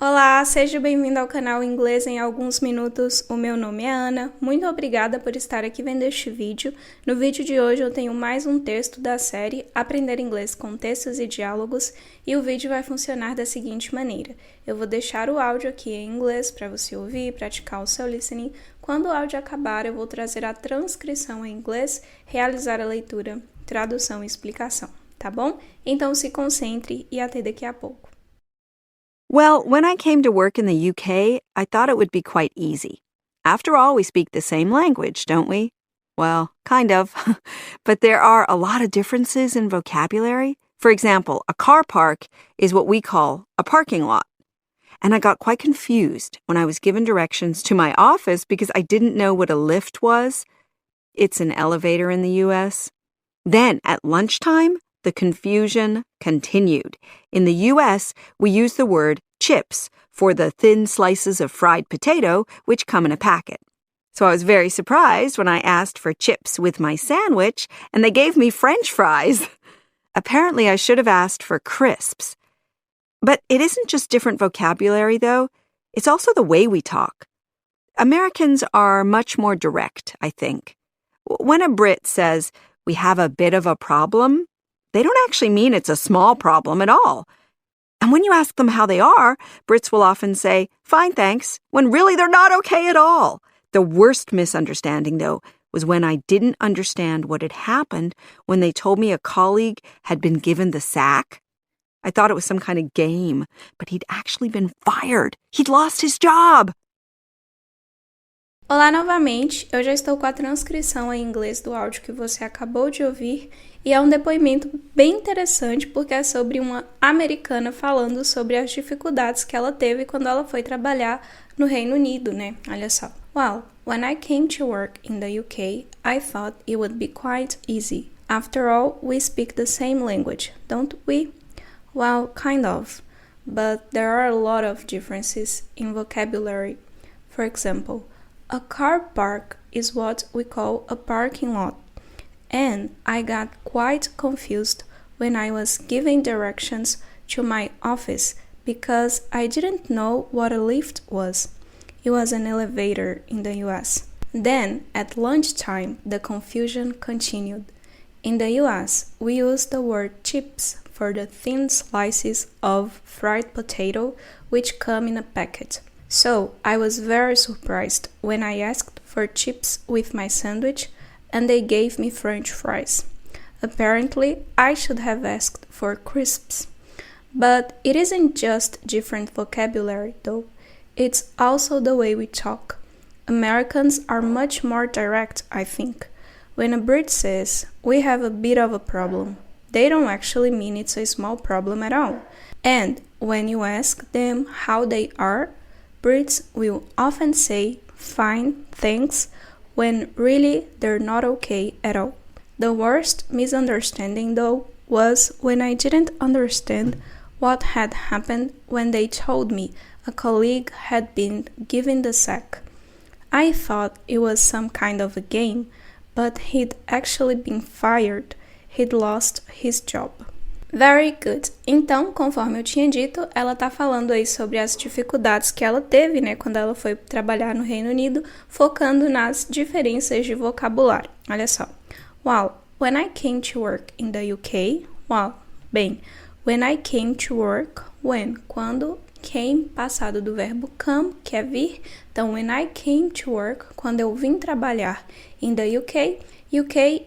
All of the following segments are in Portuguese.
Olá, seja bem-vindo ao canal Inglês em Alguns Minutos. O meu nome é Ana. Muito obrigada por estar aqui vendo este vídeo. No vídeo de hoje eu tenho mais um texto da série Aprender Inglês com Textos e Diálogos e o vídeo vai funcionar da seguinte maneira. Eu vou deixar o áudio aqui em inglês para você ouvir e praticar o seu listening. Quando o áudio acabar, eu vou trazer a transcrição em inglês, realizar a leitura, tradução e explicação, tá bom? Então se concentre e até daqui a pouco. Well, when I came to work in the UK, I thought it would be quite easy. After all, we speak the same language, don't we? Well, kind of. But there are a lot of differences in vocabulary. For example, a car park is what we call a parking lot. And I got quite confused when I was given directions to my office because I didn't know what a lift was. It's an elevator in the US. Then, at lunchtime, the confusion continued. In the US, we use the word chips for the thin slices of fried potato which come in a packet. So I was very surprised when I asked for chips with my sandwich and they gave me French fries. Apparently, I should have asked for crisps. But it isn't just different vocabulary, though. It's also the way we talk. Americans are much more direct, I think. When a Brit says, "We have a bit of a problem," they don't actually mean it's a small problem at all. And when you ask them how they are, Brits will often say, "Fine, thanks," when really they're not okay at all. The worst misunderstanding, though, was when I didn't understand what had happened when they told me a colleague had been given the sack. I thought it was some kind of game, but he'd actually been fired. He'd lost his job. Olá novamente, eu já estou com a transcrição em inglês do áudio que você acabou de ouvir e é um depoimento bem interessante porque é sobre uma americana falando sobre as dificuldades que ela teve quando ela foi trabalhar no Reino Unido, né? Olha só. Well, when I came to work in the UK, I thought it would be quite easy. After all, we speak the same language, don't we? Well, kind of, but there are a lot of differences in vocabulary. For example, a car park is what we call a parking lot, and I got quite confused when I was giving directions to my office because I didn't know what a lift was. It was an elevator in the US. Then, at lunchtime, the confusion continued. In the US, we use the word chips for the thin slices of fried potato which come in a packet. So, I was very surprised when I asked for chips with my sandwich and they gave me French fries. Apparently, I should have asked for crisps. But it isn't just different vocabulary, though. It's also the way we talk. Americans are much more direct, I think. When a Brit says, "We have a bit of a problem," they don't actually mean it's a small problem at all. And when you ask them how they are, Brits will often say, "Fine, thanks," when really they're not okay at all. The worst misunderstanding, though, was when I didn't understand what had happened when they told me a colleague had been given the sack. I thought it was some kind of a game, but he'd actually been fired. He'd lost his job. Very good. Então, conforme eu tinha dito, ela tá falando aí sobre as dificuldades que ela teve, né, quando ela foi trabalhar no Reino Unido, focando nas diferenças de vocabulário. Olha só. Well, when I came to work in the UK, bem, when I came to work, quando, came, passado do verbo come, que é vir. Então, when I came to work, quando eu vim trabalhar in the UK,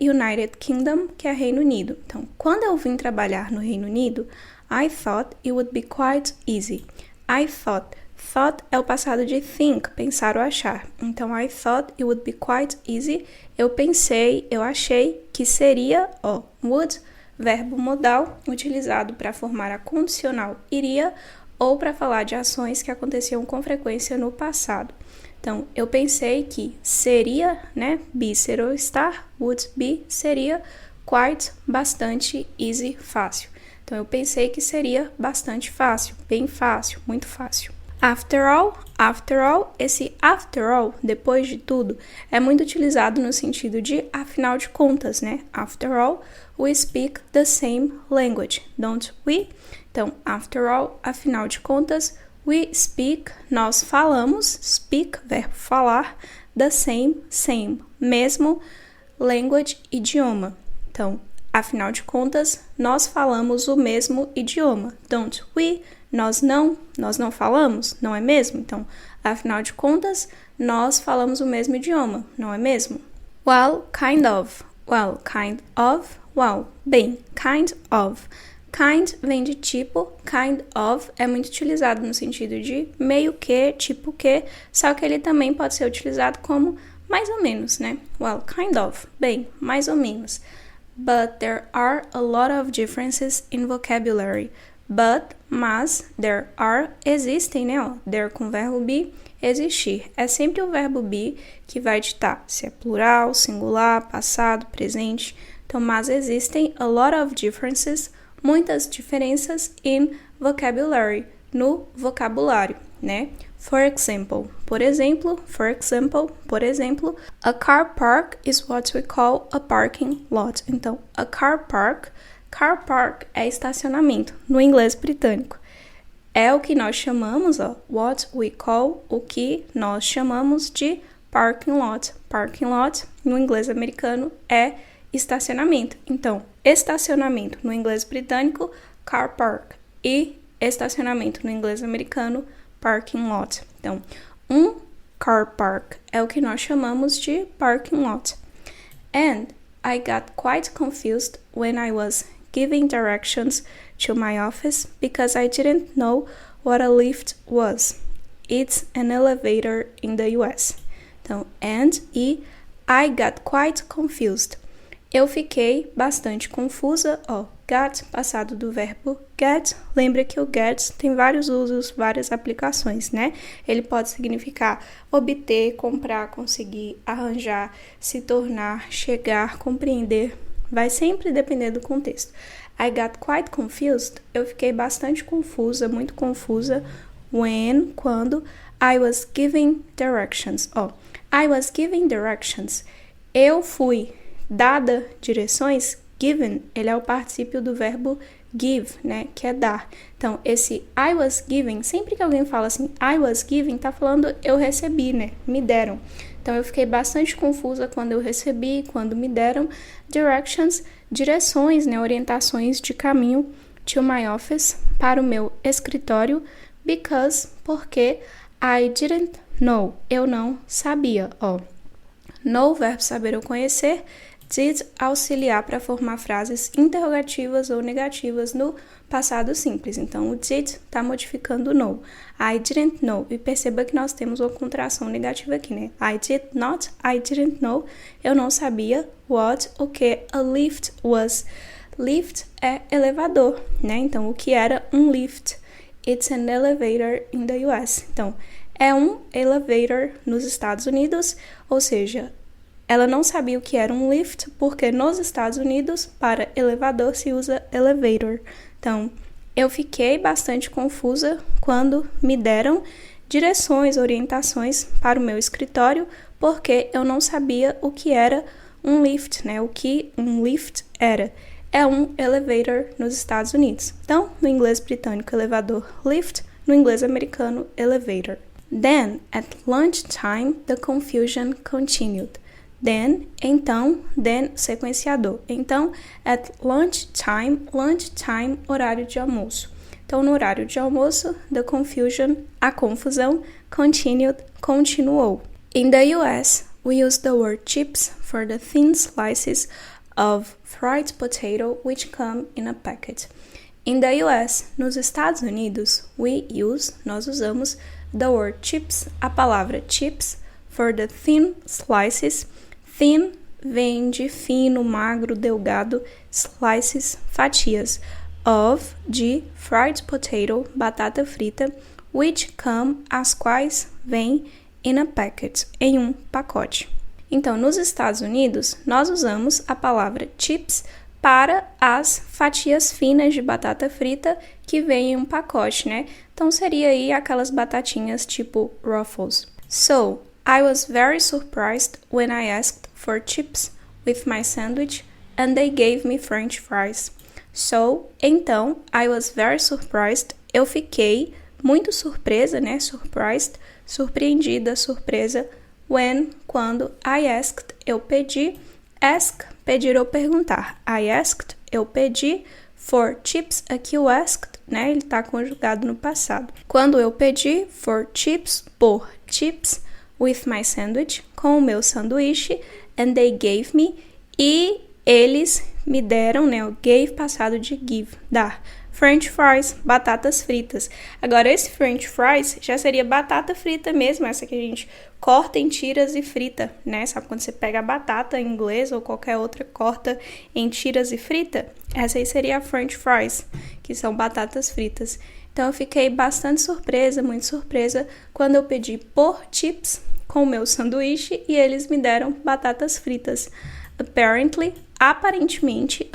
United Kingdom, que é Reino Unido. Então, quando eu vim trabalhar no Reino Unido, I thought it would be quite easy. I thought. Thought é o passado de think, pensar ou achar. Então, I thought it would be quite easy. Eu pensei, eu achei que seria, would, verbo modal, utilizado para formar a condicional iria ou para falar de ações que aconteciam com frequência no passado. Então, eu pensei que seria, né, be, ser ou estar, would be, seria, quite, bastante, easy, fácil. Então, eu pensei que seria bastante fácil, bem fácil, muito fácil. After all, esse after all, depois de tudo, é muito utilizado no sentido de afinal de contas, né? After all, we speak the same language, don't we? Então, after all, afinal de contas, We speak, nós falamos, speak, verbo falar, the same, mesmo, language, idioma. Então, afinal de contas, nós falamos o mesmo idioma. Don't we? Nós não falamos, não é mesmo? Então, afinal de contas, nós falamos o mesmo idioma, não é mesmo? Well, kind of. Well, kind of. Well, bem, kind of. Kind vem de tipo, kind of é muito utilizado no sentido de meio que, tipo que, só que ele também pode ser utilizado como mais ou menos, né? Well, kind of, bem, mais ou menos. But there are a lot of differences in vocabulary. Mas, there are, existem, né? Ó, there com o verbo be, existir. É sempre o verbo be que vai ditar se é plural, singular, passado, presente. Então, mas existem a lot of differences, muitas diferenças in vocabulary, no vocabulário, né? For example, por exemplo, a car park is what we call a parking lot. Então, a car park é estacionamento, no inglês britânico. É o que nós chamamos, ó, what we call, o que nós chamamos de parking lot. Parking lot, no inglês americano, é estacionamento. Então, estacionamento no inglês britânico, car park. E estacionamento no inglês americano, parking lot. Então, um car park é o que nós chamamos de parking lot. And I got quite confused when I was giving directions to my office because I didn't know what a lift was. It's an elevator in the US. Então, I got quite confused. Eu fiquei bastante confusa, ó, got, passado do verbo get. Lembra que o get tem vários usos, várias aplicações, né? Ele pode significar obter, comprar, conseguir, arranjar, se tornar, chegar, compreender. Vai sempre depender do contexto. I got quite confused. Eu fiquei bastante confusa, muito confusa, quando I was giving directions. Ó, I was giving directions. Eu fui dada direções, given, ele é o particípio do verbo give, né, que é dar. Então, esse I was given, sempre que alguém fala assim, I was given, tá falando eu recebi, né, me deram. Então, eu fiquei bastante confusa quando eu recebi, quando me deram directions, direções, né, orientações de caminho to my office, para o meu escritório, porque I didn't know, eu não sabia, ó. Know, verbo saber ou conhecer, did auxiliar para formar frases interrogativas ou negativas no passado simples. Então, o did está modificando o know. I didn't know. E perceba que nós temos uma contração negativa aqui, né? I didn't know. Eu não sabia o que a lift was. Lift é elevador, né? Então, o que era um lift? It's an elevator in the US. Então, é um elevator nos Estados Unidos, ou seja, ela não sabia o que era um lift, porque nos Estados Unidos, para elevador, se usa elevator. Então, eu fiquei bastante confusa quando me deram direções, orientações para o meu escritório, porque eu não sabia o que era um lift, né? O que um lift era. É um elevator nos Estados Unidos. Então, no inglês britânico, elevador, lift, no inglês americano, elevator. Then, at lunchtime, the confusion continued. Then, então, sequenciador. Então, at lunchtime, horário de almoço. Então, no horário de almoço, the confusion, a confusão, continuou. In the US, we use the word chips for the thin slices of fried potato which come in a packet. In the US, nos Estados Unidos, nós usamos the word chips, a palavra chips, for the thin slices. Thin vem de fino, magro, delgado, slices, fatias, of, de fried potato, batata frita, which come, as quais vêm, in a packet, em um pacote. Então, nos Estados Unidos, nós usamos a palavra chips para as fatias finas de batata frita que vêm em um pacote, né? Então, seria aí aquelas batatinhas tipo Ruffles. So, I was very surprised when I asked for chips with my sandwich and they gave me French fries. So, então, I was very surprised. Eu fiquei muito surpresa, né? Surprised, surpreendida, surpresa. When, quando. I asked, eu pedi. Ask, pedir ou perguntar. I asked, eu pedi. For chips, aqui o asked, né? Ele tá conjugado no passado. Quando eu pedi, for chips, por chips, with my sandwich, com o meu sanduíche, and they gave me, e eles me deram, né? O gave passado de give, dar. French fries, batatas fritas. Agora, esse French fries já seria batata frita mesmo, essa que a gente corta em tiras e frita, né? Sabe quando você pega a batata em inglês ou qualquer outra, corta em tiras e frita? Essa aí seria a French fries, que são batatas fritas. Então, eu fiquei bastante surpresa, muito surpresa, quando eu pedi por chips com o meu sanduíche e eles me deram batatas fritas. Apparently, aparentemente,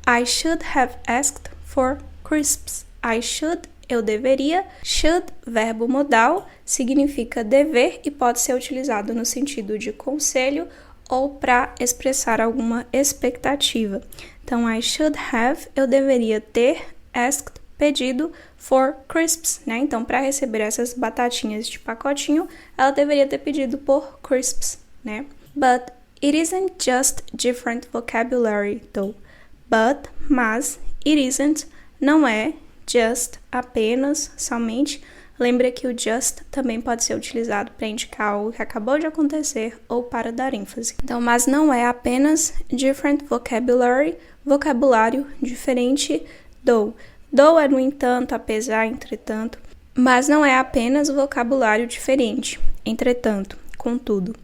I should have asked for crisps. I should, eu deveria. Should, verbo modal, significa dever e pode ser utilizado no sentido de conselho ou para expressar alguma expectativa. Então, I should have, eu deveria ter, asked, pedido, for crisps, né? Então, para receber essas batatinhas de pacotinho, ela deveria ter pedido por crisps, né? But it isn't just different vocabulary, though. But, mas, it isn't, não é, just, apenas, somente. Lembra que o just também pode ser utilizado para indicar algo que acabou de acontecer ou para dar ênfase. Então, mas não é apenas different vocabulary, vocabulário diferente, though. Though é no entanto, apesar, entretanto. Mas não é apenas vocabulário diferente, entretanto, contudo.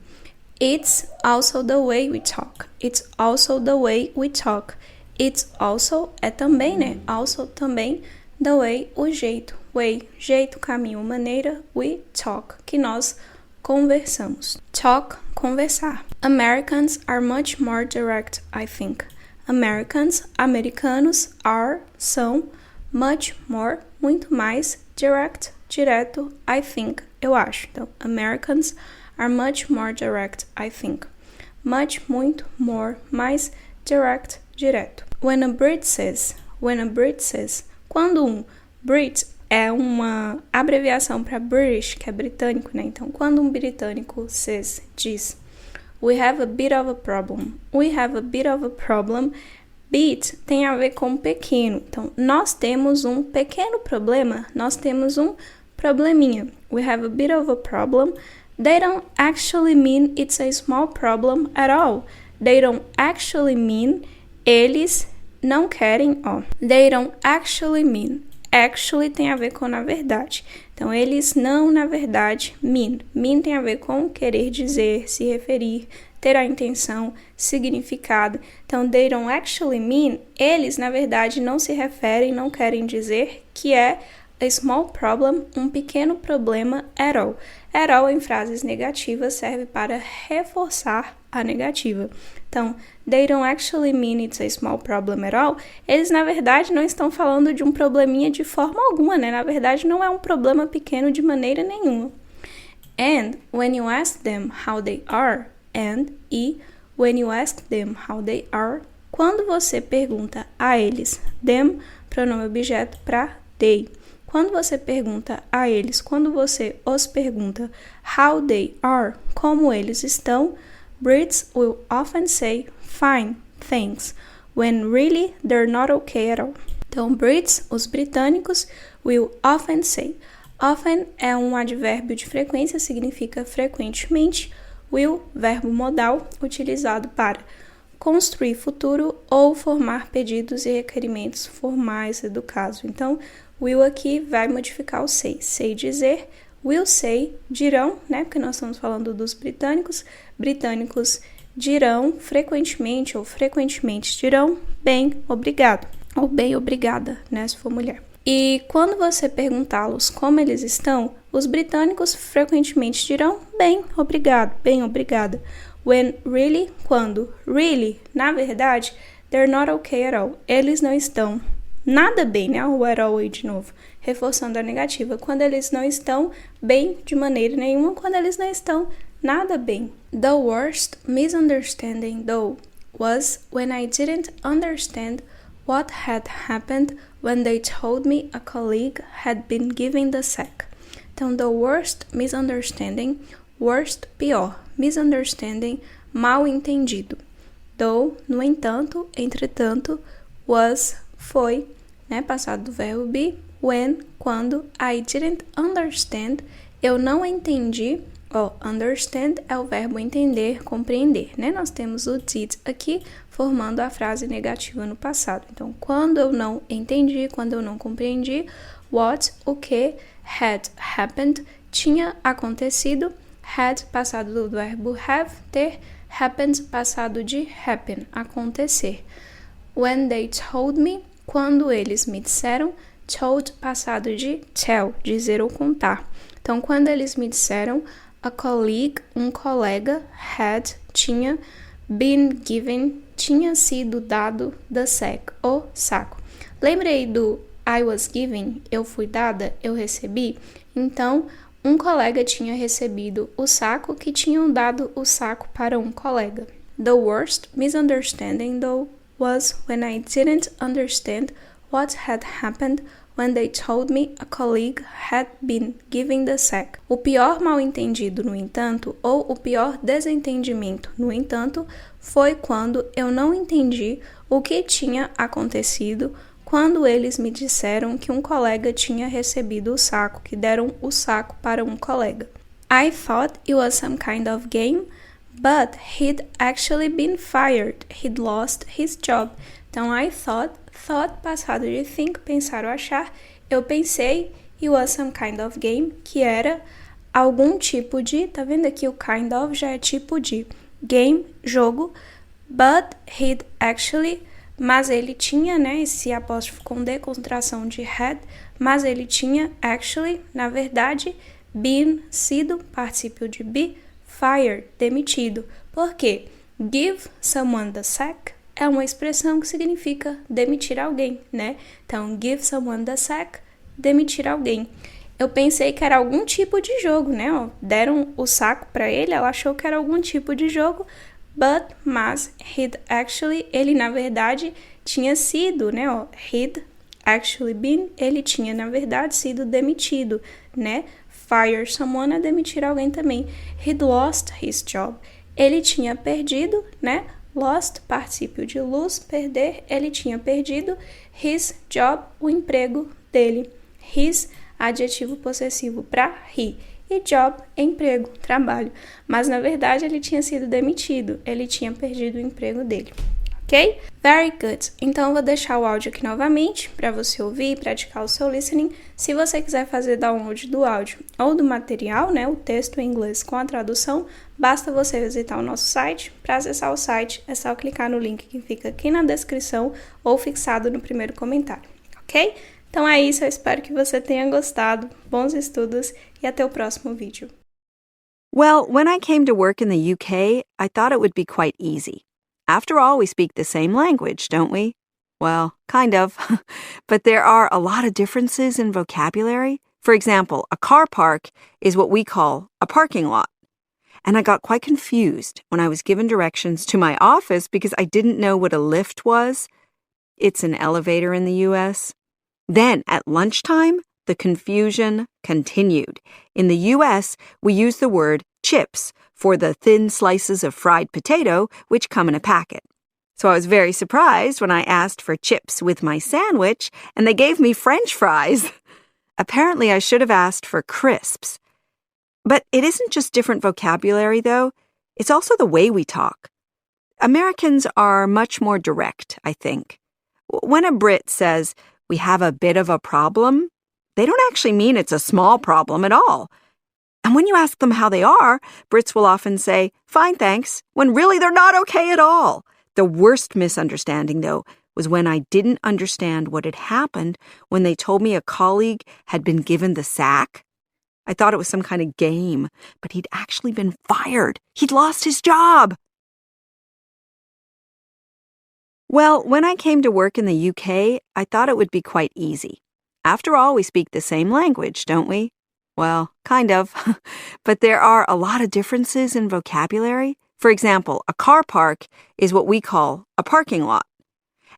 It's also the way we talk. It's also the way we talk. It's also é também, né? Also também, the way, o jeito. Way, jeito, caminho, maneira. We talk, que nós conversamos. Talk, conversar. Americans are much more direct, I think. Americans, americanos, are, são, much more, muito mais, direct, direto, I think, eu acho. Então, Americans are much more direct, I think. Much, muito, more, mais, direct, direto. When a Brit says, quando um Brit é uma abreviação para British, que é britânico, né? Então, quando um britânico says, diz, we have a bit of a problem. We have a bit of a problem. Bit tem a ver com pequeno. Então, nós temos um pequeno problema, nós temos um probleminha. We have a bit of a problem. They don't actually mean it's a small problem at all. They don't actually mean, eles não querem, ó. They don't actually mean. Actually tem a ver com na verdade. Então, eles não, na verdade, mean. Mean tem a ver com querer dizer, se referir, ter a intenção, significado. Então, they don't actually mean, eles, na verdade, não se referem, não querem dizer que é a small problem, um pequeno problema at all. At all em frases negativas serve para reforçar a negativa. Então, they don't actually mean it's a small problem at all. Eles, na verdade, não estão falando de um probleminha de forma alguma, né? Na verdade, não é um problema pequeno de maneira nenhuma. And when you ask them how they are, when you ask them how they are, quando você pergunta a eles, them, pronome objeto para they. Quando você pergunta a eles, quando você os pergunta how they are, como eles estão, Brits will often say fine, thanks, when really they're not okay at all. Então, Brits, os britânicos, will often say. Often é um advérbio de frequência, significa frequentemente. Will, verbo modal, utilizado para construir futuro ou formar pedidos e requerimentos formais do caso. Então, will aqui vai modificar o say. Say dizer, will say, dirão, né? Porque nós estamos falando dos britânicos. Britânicos dirão frequentemente ou frequentemente dirão bem, obrigado. Ou bem, obrigada, né? Se for mulher. E quando você perguntá-los como eles estão, os britânicos frequentemente dirão bem, obrigado, bem, obrigada. When really, quando really, na verdade, they're not okay at all. Eles não estão nada bem, né? O at all aí de novo, reforçando a negativa. Quando eles não estão bem de maneira nenhuma, quando eles não estão nada bem. The worst misunderstanding, though, was when I didn't understand what had happened when they told me a colleague had been given the sack. Então, the worst misunderstanding, worst, pior, misunderstanding, mal entendido. Though, no entanto, entretanto, was, foi, né, passado do verbo be, when, quando, I didn't understand, eu não entendi, understand é o verbo entender, compreender, né? Nós temos o did aqui, formando a frase negativa no passado. Então, quando eu não entendi, quando eu não compreendi, what, o que, had happened, tinha acontecido, had, passado do verbo have, ter, happened, passado de happen, acontecer. When they told me, quando eles me disseram, told, passado de tell, dizer ou contar. Então, quando eles me disseram, a colleague, um colega, had, tinha, been given, tinha sido dado the sack, o saco. Lembrei do I was given, eu fui dada, eu recebi? Então, um colega tinha recebido o saco que tinham dado o saco para um colega. The worst misunderstanding, though, was when I didn't understand what had happened when they told me a colleague had been given the sack. O pior mal-entendido, no entanto, ou o pior desentendimento, no entanto, foi quando eu não entendi o que tinha acontecido quando eles me disseram que um colega tinha recebido o saco, que deram o saco para um colega. I thought it was some kind of game, but he'd actually been fired. He'd lost his job. Então, I thought, passado de think, pensar ou achar, eu pensei, it was some kind of game, que era algum tipo de, tá vendo aqui o kind of já é tipo de, game, jogo, but he'd actually, mas ele tinha, né, esse apóstrofo com D, concentração de had, mas ele tinha actually, na verdade, been, sido, particípio de be, fired, demitido. Por quê? Give someone the sack é uma expressão que significa demitir alguém, né? Então, give someone the sack, demitir alguém. Eu pensei que era algum tipo de jogo, né? Deram o saco para ele, ela achou que era algum tipo de jogo, mas, he'd actually, ele na verdade tinha sido, né? He'd actually been, ele tinha na verdade sido demitido, né? Fire someone é demitir alguém também. He'd lost his job. Ele tinha perdido, né? Lost, particípio de lose, perder, ele tinha perdido his job, o emprego dele. His, adjetivo possessivo para he. E job, emprego, trabalho. Mas, na verdade, ele tinha sido demitido. Ele tinha perdido o emprego dele. Ok? Very good. Então, eu vou deixar o áudio aqui novamente para você ouvir e praticar o seu listening. Se você quiser fazer download do áudio ou do material, né, o texto em inglês com a tradução, basta você visitar o nosso site. Para acessar o site, é só clicar no link que fica aqui na descrição ou fixado no primeiro comentário. Ok? Então é isso, eu espero que você tenha gostado. Bons estudos e até o próximo vídeo. Well, when I came to work in the UK, I thought it would be quite easy. After all, we speak the same language, don't we? Well, kind of. But there are a lot of differences in vocabulary. For example, a car park is what we call a parking lot. And I got quite confused when I was given directions to my office because I didn't know what a lift was. It's an elevator in the US. Then, at lunchtime, the confusion continued. In the US, we use the word chips for the thin slices of fried potato which come in a packet. So I was very surprised when I asked for chips with my sandwich, and they gave me French fries. Apparently, I should have asked for crisps. But it isn't just different vocabulary, though. It's also the way we talk. Americans are much more direct, I think. When a Brit says, "We have a bit of a problem," they don't actually mean it's a small problem at all. And when you ask them how they are, Brits will often say, "Fine, thanks," when really they're not okay at all. The worst misunderstanding, though, was when I didn't understand what had happened when they told me a colleague had been given the sack. I thought it was some kind of game, but he'd actually been fired. He'd lost his job. Well, when I came to work in the UK, I thought it would be quite easy. After all, we speak the same language, don't we? Well, kind of. But there are a lot of differences in vocabulary. For example, a car park is what we call a parking lot.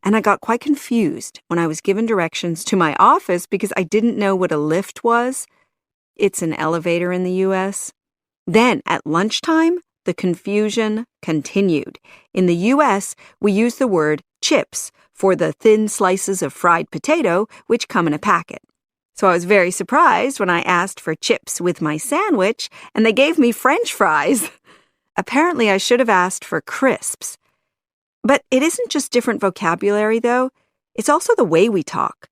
and I got quite confused when I was given directions to my office because I didn't know what a lift was. It's an elevator in the U.S. Then, at lunchtime, the confusion continued. In the U.S., we use the word chips for the thin slices of fried potato which come in a packet. So I was very surprised when I asked for chips with my sandwich, and they gave me French fries. Apparently, I should have asked for crisps. But it isn't just different vocabulary, though. It's also the way we talk.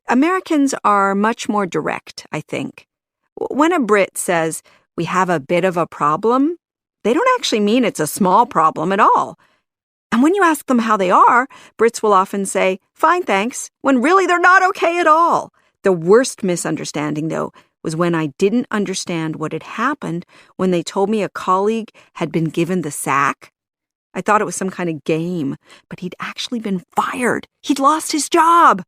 Americans are much more direct, I think. When a Brit says, "We have a bit of a problem," they don't actually mean it's a small problem at all. And when you ask them how they are, Brits will often say, "Fine, thanks," when really they're not okay at all. The worst misunderstanding, though, was when I didn't understand what had happened when they told me a colleague had been given the sack. I thought it was some kind of game, but he'd actually been fired. He'd lost his job.